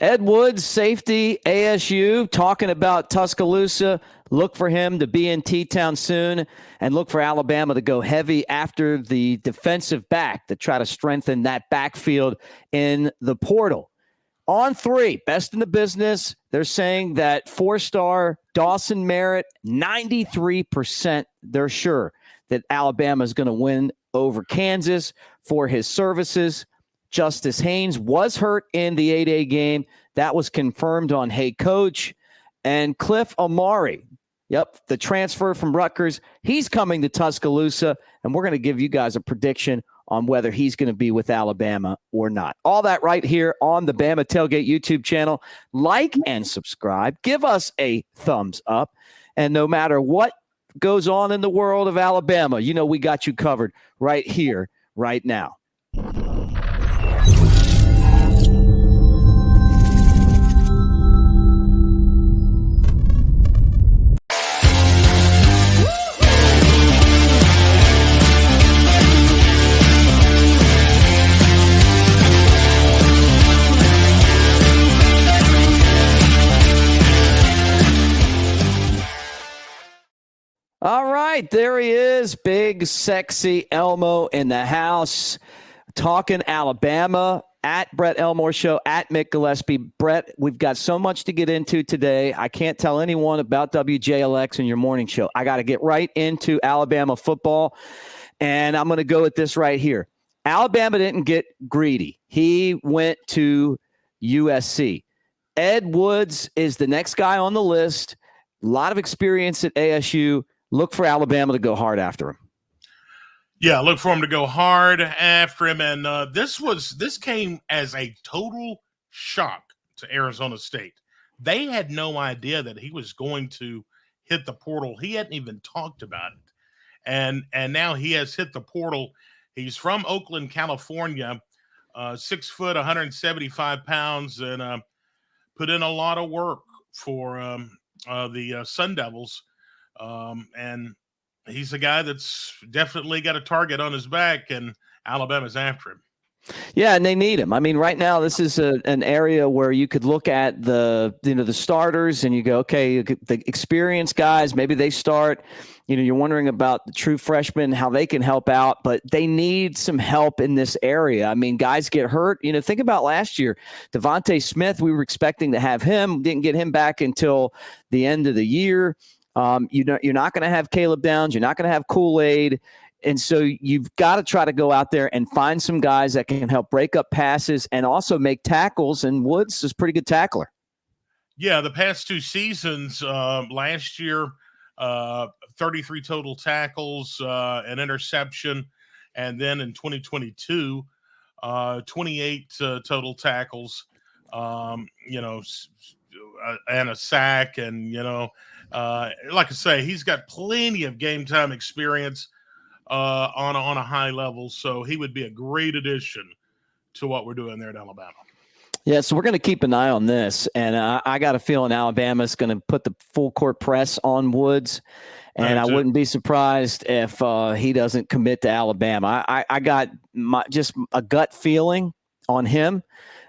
Ed Woods, safety, ASU, talking about Tuscaloosa. Look for him to be in T-Town soon, and look for Alabama to go heavy after the defensive back to try to strengthen that backfield in the portal. On 3, best in the business. They're saying that 4-star Dawson Merritt, 93%, they're sure that Alabama is going to win over Kansas for his services. Justice Haynes was hurt in the 8A game. That was confirmed on Hey Coach. And Cliff Omoruyi, the transfer from Rutgers, he's coming to Tuscaloosa, and we're going to give you guys a prediction on whether he's going to be with Alabama or not. All that right here on the Bama Tailgate YouTube channel. Like and subscribe. Give us a thumbs up. And no matter what goes on in the world of Alabama, you know we got you covered right here, right now. All right, there he is, big, sexy Elmo in the house, talking Alabama, at Brett Elmore Show, at Mick Gillispie. Brett, we've got so much to get into today. I can't tell anyone about WJLX and your morning show. I got to get right into Alabama football, and I'm going to go with this right here. Alabama didn't get greedy. He went to USC. Ed Woods is the next guy on the list. A lot of experience at ASU. Look for Alabama to go hard after him. Yeah, look for him to go hard after him. And this came as a total shock to Arizona State. They had no idea that he was going to hit the portal. He hadn't even talked about it. And now he has hit the portal. He's from Oakland, California, 6 foot, 175 pounds, and put in a lot of work for the Sun Devils. And he's a guy that's definitely got a target on his back, and Alabama's after him. Yeah, and they need him. I mean, right now, this is an area where you could look at the starters and you go, okay, the experienced guys, maybe they start. You're wondering about the true freshmen, how they can help out, but they need some help in this area. I mean, guys get hurt. Think about last year, Devontae Smith, we were expecting to have him, didn't get him back until the end of the year. You're not going to have Caleb Downs. You're not going to have Kool-Aid. And so you've got to try to go out there and find some guys that can help break up passes and also make tackles. And Woods is a pretty good tackler. Yeah, the past 2 seasons, last year, 33 total tackles, an interception. And then in 2022, 28 total tackles, and a sack. And, like I say, he's got plenty of game time experience on a high level, so he would be a great addition to what we're doing there at Alabama. Yeah, so we're going to keep an eye on this, and I got a feeling Alabama's going to put the full court press on Woods, and I wouldn't be surprised if he doesn't commit to Alabama. I got just a gut feeling on him.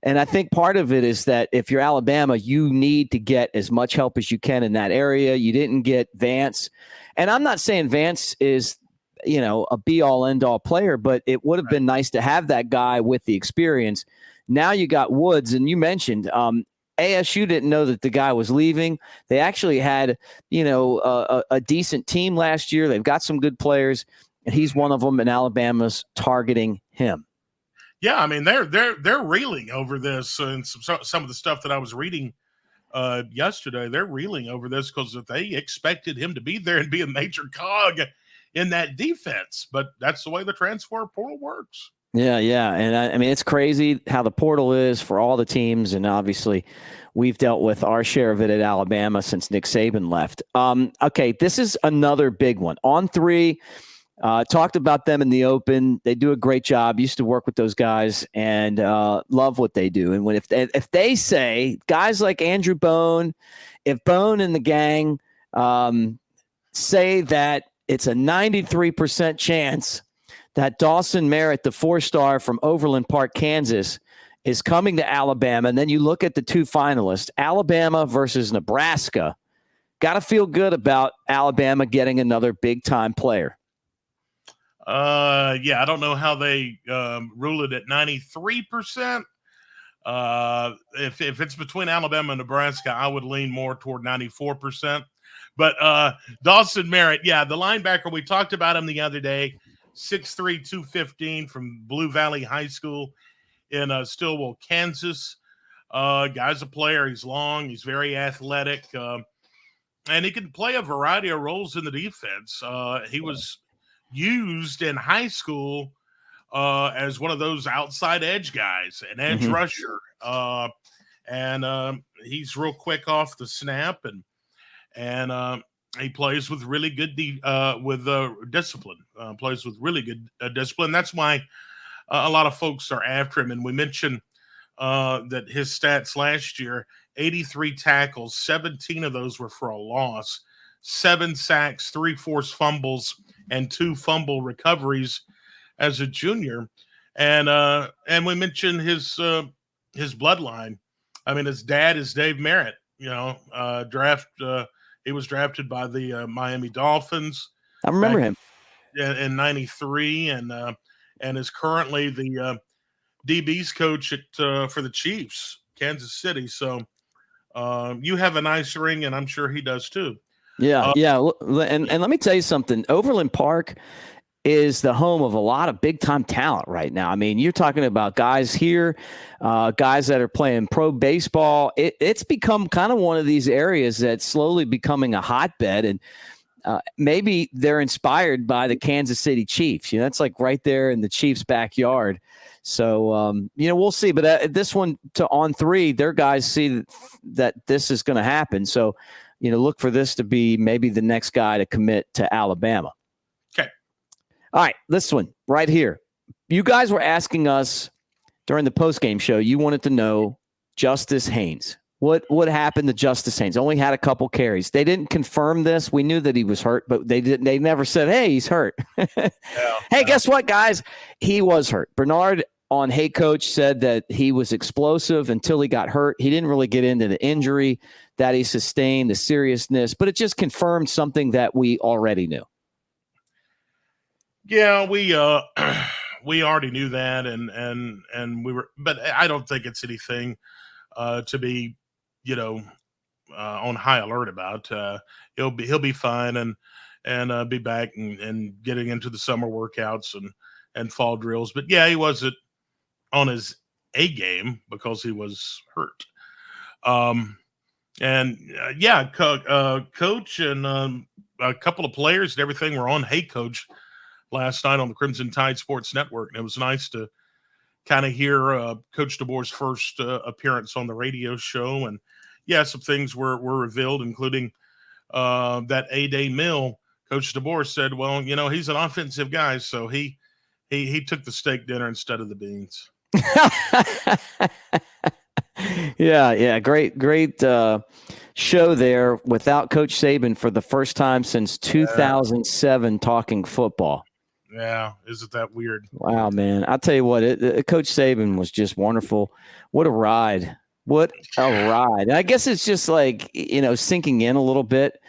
And I think part of it is that if you're Alabama, you need to get as much help as you can in that area. You didn't get Vance. And I'm not saying Vance is, a be-all, end-all player, but it would have been nice to have that guy with the experience. Now you got Woods, and you mentioned ASU didn't know that the guy was leaving. They actually had, a decent team last year. They've got some good players, and he's one of them, and Alabama's targeting him. Yeah, I mean, they're reeling over this, and some of the stuff that I was reading yesterday, they're reeling over this because they expected him to be there and be a major cog in that defense. But that's the way the transfer portal works. Yeah. And I mean, it's crazy how the portal is for all the teams, and obviously we've dealt with our share of it at Alabama since Nick Saban left. Okay, this is another big one. On 3, talked about them in the open. They do a great job. Used to work with those guys and love what they do. And if they say, guys like Andrew Bone, if Bone and the gang say that it's a 93% chance that Dawson Merritt, the 4-star from Overland Park, Kansas, is coming to Alabama. And then you look at the two finalists, Alabama versus Nebraska. Got to feel good about Alabama getting another big-time player. Yeah, I don't know how they rule it at 93%. If it's between Alabama and Nebraska, I would lean more toward 94%. But Dawson Merritt, yeah, the linebacker, we talked about him the other day, 6'3", 215 from Blue Valley High School in Stillwell, Kansas. Guy's a player. He's long. He's very athletic. And he can play a variety of roles in the defense. He was used in high school as one of those outside edge guys, an edge rusher. And he's real quick off the snap, and he plays with really good discipline. Plays with really good discipline. That's why a lot of folks are after him. And we mentioned that his stats last year: 83 tackles, 17 of those were for a loss, 7 sacks, 3 forced fumbles, and 2 fumble recoveries as a junior. And we mentioned his bloodline. I mean, his dad is Dave Merritt. He was drafted by the Miami Dolphins. I remember him in '93, and is currently the DB's coach for the Chiefs, Kansas City. So you have a nice ring, and I'm sure he does too. Yeah. And let me tell you something. Overland Park is the home of a lot of big-time talent right now. I mean, you're talking about guys here, guys that are playing pro baseball. It's become kind of one of these areas that's slowly becoming a hotbed, and maybe they're inspired by the Kansas City Chiefs. It's like right there in the Chiefs' backyard. So, we'll see. But this one to On 3, their guys see that this is going to happen. So, look for this to be maybe the next guy to commit to Alabama. Okay. All right, this one right here. You guys were asking us during the postgame show, you wanted to know Justice Haynes. What happened to Justice Haynes? Only had a couple carries. They didn't confirm this. We knew that he was hurt, but they never said, hey, he's hurt. Guess what, guys? He was hurt. Bernard on Hey Coach said that he was explosive until he got hurt. He didn't really get into the injury that he sustained, the seriousness, but it just confirmed something that we already knew. Yeah, we already knew that, and we were, but I don't think it's anything to be, on high alert about. He'll be fine and be back and getting into the summer workouts and fall drills. But yeah, he wasn't on his A game because he was hurt. Coach and a couple of players and everything were on Hey Coach last night on the Crimson Tide Sports Network, and it was nice to kind of hear Coach DeBoer's first appearance on the radio show. And yeah, some things were revealed, including that A-Day meal. Coach DeBoer said, well, he's an offensive guy, so he took the steak dinner instead of the beans. Yeah. Great show there without Coach Saban for the first time since 2007 talking football. Yeah, isn't that weird? Wow, man. I'll tell you what, Coach Saban was just wonderful. What a ride. What a ride. I guess it's just like, sinking in a little bit.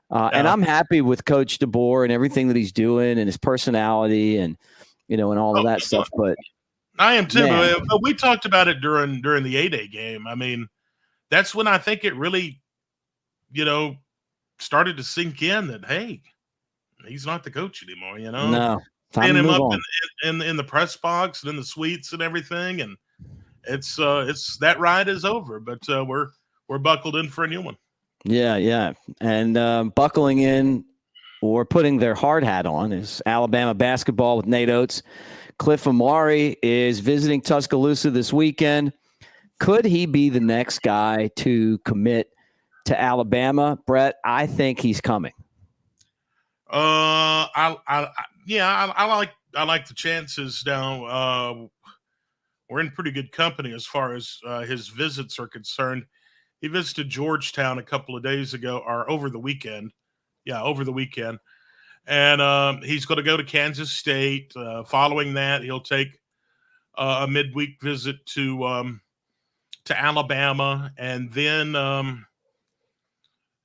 And I'm happy with Coach DeBoer and everything that he's doing and his personality and, and all of that stuff. But I am too. But we talked about it during the A-Day game. I mean, that's when I think it really, started to sink in that, hey, he's not the coach anymore, No. Seeing him up in the press box and in the suites and everything, and it's that ride is over, but we're buckled in for a new one. Yeah. And buckling in or putting their hard hat on is Alabama basketball with Nate Oates. Cliff Omoruyi is visiting Tuscaloosa this weekend. Could he be the next guy to commit to Alabama? Brett, I think he's coming. I like the chances now. We're in pretty good company as far as his visits are concerned. He visited Georgetown a couple of days ago, or over the weekend. Yeah, over the weekend. And he's going to go to Kansas State. Following that, he'll take a midweek visit to Alabama, and then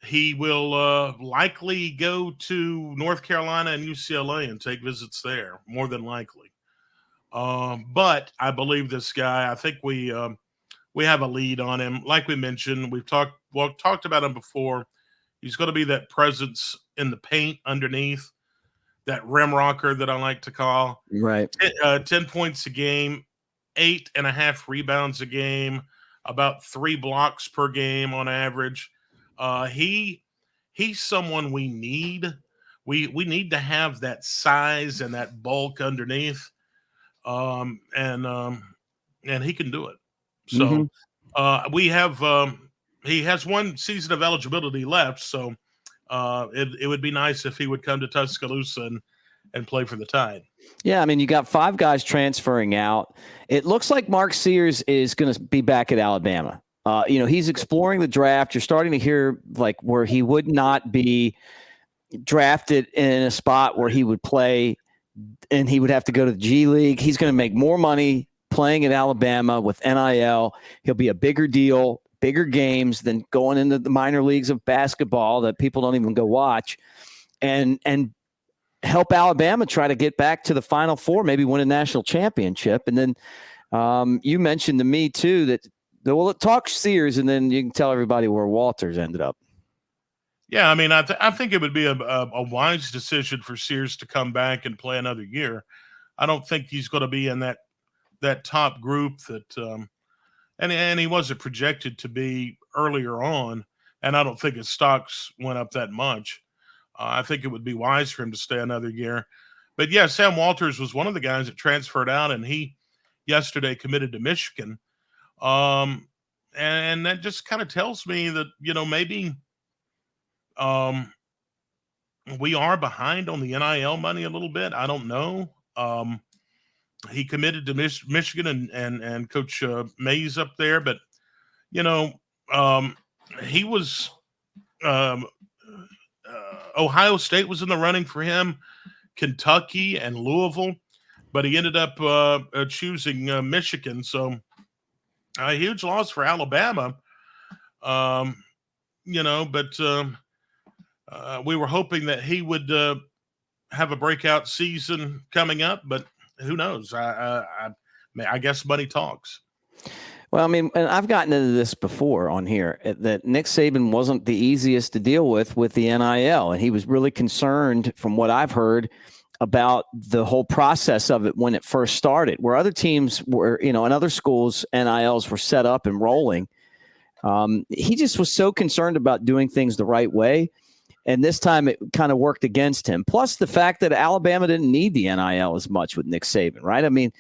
he will likely go to North Carolina and UCLA and take visits there, more than likely. But I believe this guy. I think we have a lead on him. Like we mentioned, we've talked about him before. He's going to be that presence in the paint underneath, that rim rocker that I like to call. Right. 10 points a game, 8.5 rebounds a game, about 3 blocks per game on average. He's someone we need. We need to have that size and that bulk underneath, and he can do it. So we have he has 1 season of eligibility left. So it would be nice if he would come to Tuscaloosa and play for the Tide. Yeah, I mean, you got 5 guys transferring out. It looks like Mark Sears is going to be back at Alabama. He's exploring the draft. You're starting to hear like where he would not be drafted in a spot where he would play and he would have to go to the G League. He's going to make more money playing at Alabama with NIL. He'll be a bigger deal, bigger games than going into the minor leagues of basketball that people don't even go watch, and help Alabama try to get back to the Final Four, maybe win a national championship. And then you mentioned to me too that talk Sears, and then you can tell everybody where Walters ended up. Yeah, I mean, I think it would be a wise decision for Sears to come back and play another year. I don't think he's going to be in that top group that and he wasn't projected to be earlier on, and I don't think his stocks went up that much. I think it would be wise for him to stay another year. But yeah, Sam Walters was one of the guys that transferred out, and he yesterday committed to Michigan. And that just kind of tells me that, maybe we are behind on the NIL money a little bit. I don't know. He committed to Michigan and Coach Mays up there, but he was Ohio State was in the running for him, Kentucky and Louisville, but he ended up choosing Michigan. So a huge loss for Alabama, but we were hoping that he would have a breakout season coming up, but who knows? I guess money talks. Well, I mean, and I've gotten into this before on here, that Nick Saban wasn't the easiest to deal with the NIL, and he was really concerned, from what I've heard, about the whole process of it when it first started, where other teams were, and other schools' NILs were set up and rolling. He just was so concerned about doing things the right way. And this time it kind of worked against him. Plus the fact that Alabama didn't need the NIL as much with Nick Saban, right? I mean,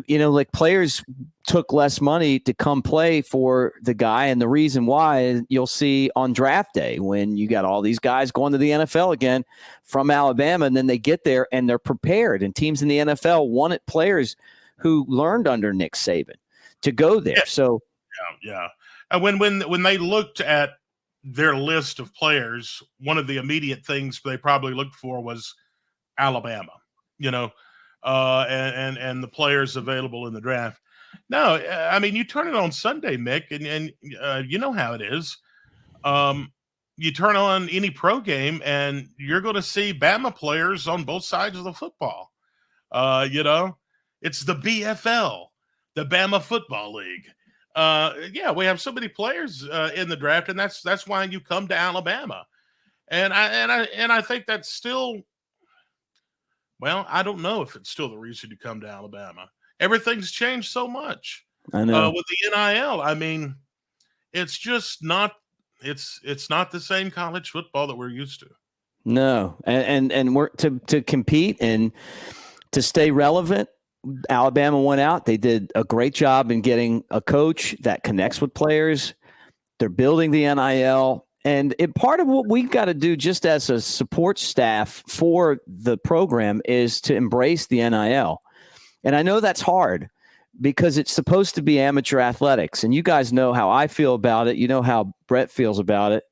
like players took less money to come play for the guy. And the reason why you'll see on draft day when you got all these guys going to the NFL again from Alabama, and then they get there and they're prepared. And teams in the NFL wanted players who learned under Nick Saban to go there. Yeah. So, yeah. And when they looked at their list of players, one of the immediate things they probably looked for was Alabama, and the players available in the draft. No, I mean, you turn it on Sunday, Mick, and you know how it is. You turn on any pro game, and you're going to see Bama players on both sides of the football. It's the BFL, the Bama Football League. We have so many players in the draft, and that's why you come to Alabama. And I think that's still, well, I don't know if it's still the reason you come to Alabama. Everything's changed so much. I know with the NIL. I mean, it's just not. It's not the same college football that we're used to. No, and we're to compete and to stay relevant. Alabama went out. They did a great job in getting a coach that connects with players. They're building the NIL. And part of what we've got to do just as a support staff for the program is to embrace the NIL. And I know that's hard because it's supposed to be amateur athletics. And you guys know how I feel about it. You know how Brett feels about it.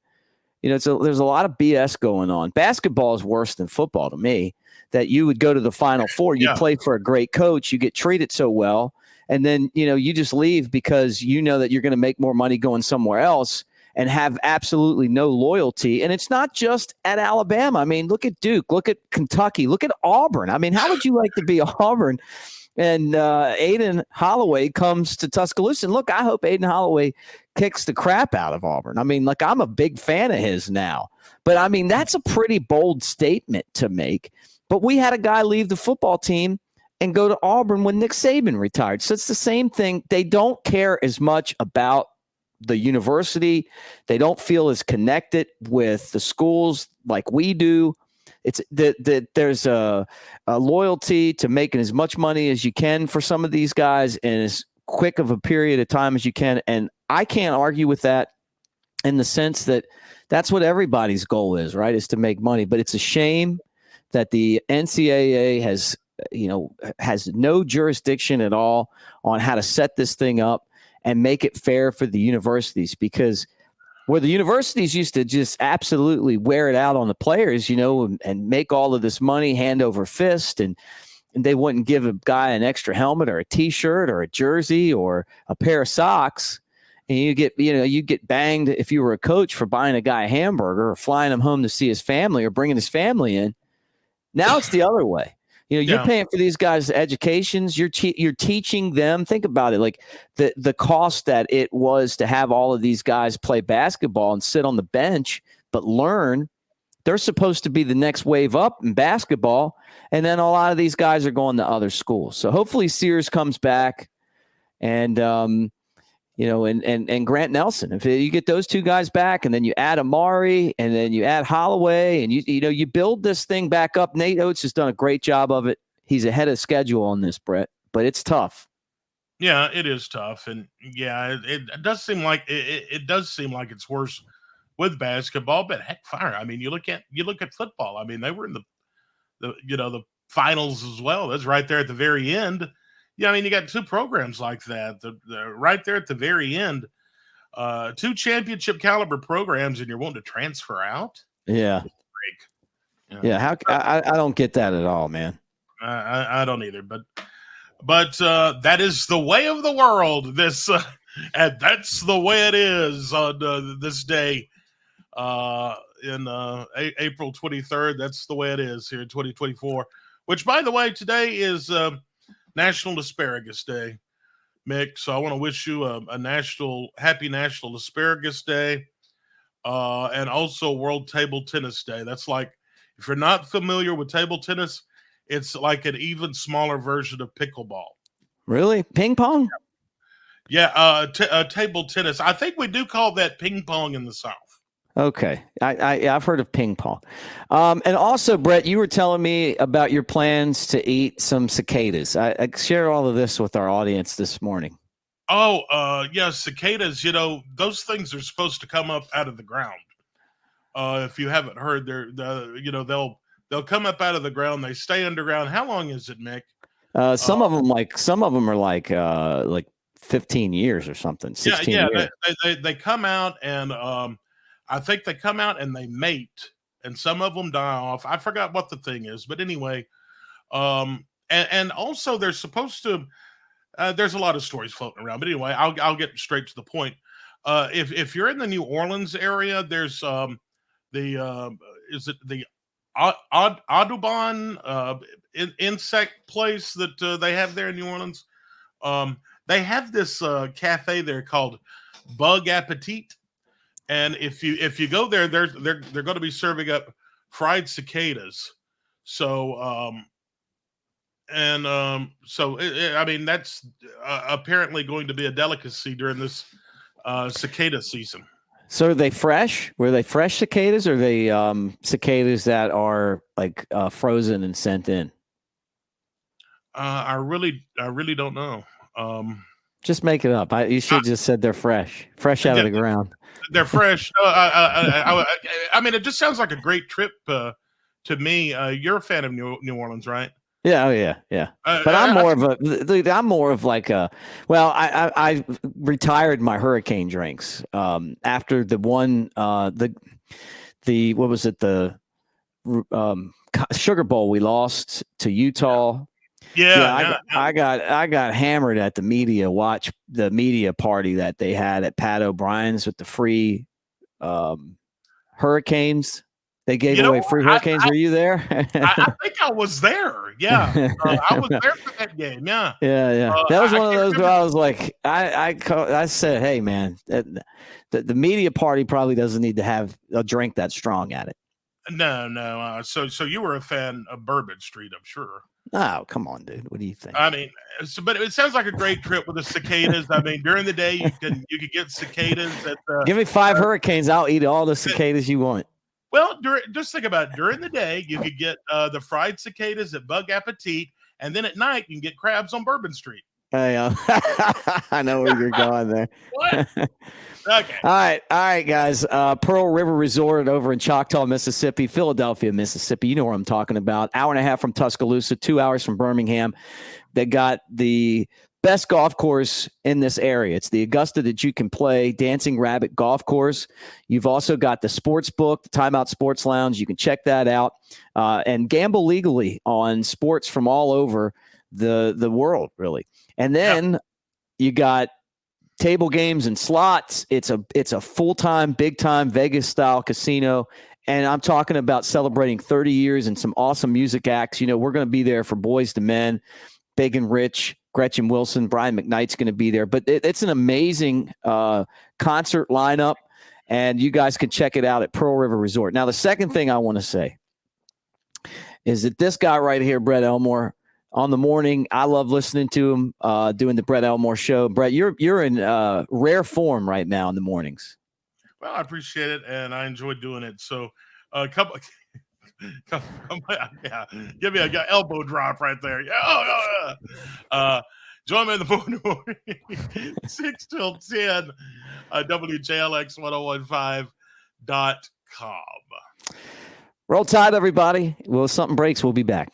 There's a lot of BS going on. Basketball is worse than football to me, that you would go to the Final Four. You play for a great coach. You get treated so well. and then you just leave because you know that you're going to make more money going somewhere else and have absolutely no loyalty. And it's not just at Alabama. I mean, look at Duke, look at Kentucky, look at Auburn. I mean, how would you like to be Auburn? And Aiden Holloway comes to Tuscaloosa. And look, I hope Aiden Holloway kicks the crap out of Auburn. I mean, like, I'm a big fan of his now. But, I mean, that's a pretty bold statement to make. But we had a guy leave the football team and go to Auburn when Nick Saban retired. So it's the same thing. They don't care as much about the university. They don't feel as connected with the schools like we do. It's that there's a loyalty to making as much money as you can for some of these guys in as quick of a period of time as you can. And I can't argue with that in the sense that that's what everybody's goal is, right? Is to make money. But it's a shame that the NCAA has no jurisdiction at all on how to set this thing up and make it fair for the universities, because where the universities used to just absolutely wear it out on the players, and make all of this money hand over fist, and they wouldn't give a guy an extra helmet or a T-shirt or a jersey or a pair of socks, and you get banged if you were a coach for buying a guy a hamburger or flying him home to see his family or bringing his family in. Now it's the other way. You're paying for these guys' educations. You're teaching them. Think about it, like the cost that it was to have all of these guys play basketball and sit on the bench, but learn. They're supposed to be the next wave up in basketball, and then a lot of these guys are going to other schools. So hopefully Sears comes back, and and Grant Nelson. If you get those two guys back, and then you add Amari, and then you add Holloway, and you build this thing back up. Nate Oates has done a great job of it. He's ahead of schedule on this, Brett, but it's tough. Yeah, it is tough, and it does seem like it does seem like it's worse with basketball. But heck, fire! I mean, you look at football. I mean, they were in the finals as well. That's right there at the very end. Yeah, I mean, you got two programs like that. The right there at the very end, two championship caliber programs, and you're wanting to transfer out. Yeah, yeah. I don't get that at all, man. I don't either. But that is the way of the world. And that's the way it is on this day in April 23rd. That's the way it is here in 2024. Which, by the way, today is National Asparagus Day, Mick. So I want to wish you a happy National Asparagus Day, and also World Table Tennis Day. That's like, if you're not familiar with table tennis, it's like an even smaller version of pickleball. Really? Ping pong? Yeah, table tennis. I think we do call that ping pong in the South. Okay. I've heard of ping pong. And also, Brett, you were telling me about your plans to eat some cicadas. I shared all of this with our audience this morning. Oh, yeah, cicadas, those things are supposed to come up out of the ground. If you haven't heard, they'll come up out of the ground. They stay underground. How long is it, Mick? Some of them are like 15 years or something. 16 years. They come out, and I think they come out and they mate, and some of them die off. I forgot what the thing is, but anyway, and also they're supposed to. There's a lot of stories floating around, but anyway, I'll get straight to the point. If you're in the New Orleans area, there's is it the Audubon insect place that they have there in New Orleans? They have this cafe there called Bug Appetit. And if you go there, they're going to be serving up fried cicadas. So I mean, that's apparently going to be a delicacy during this cicada season. So are they fresh? Were they fresh cicadas, or are they cicadas that are like frozen and sent in? I really don't know. Just make it up. You should have just said they're fresh out of the ground. They're fresh. I mean, it just sounds like a great trip to me. You're a fan of New Orleans, right? Yeah. Oh, yeah. But I'm more of like a. Well, I retired my hurricane drinks after the one the what was it, the Sugar Bowl we lost to Utah. I got hammered at the media party that they had at Pat O'Brien's with the free hurricanes. They gave away free hurricanes. Were you there? I think I was there. Yeah, I was there for that game. Yeah. That was one of those where I was like, I said, hey man, the media party probably doesn't need to have a drink that strong at it. No. So you were a fan of Bourbon Street, I'm sure. Oh, come on, dude. What do you think? I mean, but it sounds like a great trip with the cicadas. I mean, during the day you could get cicadas at Give me 5 hurricanes, I'll eat all the cicadas you want. Well, just think about it. During the day, you could get the fried cicadas at Bug Appetit, and then at night you can get crabs on Bourbon Street. Hey, I know where you're going there. What? Okay. All right, guys. Pearl River Resort over in Choctaw, Mississippi, Philadelphia, Mississippi. You know where I'm talking about. Hour and a half from Tuscaloosa, 2 hours from Birmingham. They got the best golf course in this area. It's the Augusta that you can play, Dancing Rabbit Golf Course. You've also got the sports book, the Timeout Sports Lounge. You can check that out and gamble legally on sports from all over the world, really. And then you got table games and slots. It's a full-time, big-time Vegas-style casino. And I'm talking about celebrating 30 years and some awesome music acts. You know, we're going to be there for Boys to Men, Big and Rich, Gretchen Wilson, Brian McKnight's going to be there. But it's an amazing concert lineup, and you guys can check it out at Pearl River Resort. Now, the second thing I want to say is that this guy right here, Brett Elmore, on the morning, I love listening to him doing the Brett Elmore show. Brett, you're in rare form right now in the mornings. Well, I appreciate it, and I enjoy doing it. So a couple – give me a elbow drop right there. Join me in the morning, 6 till 10, WJLX1015.com. Roll Tide, everybody. Well, if something breaks, we'll be back.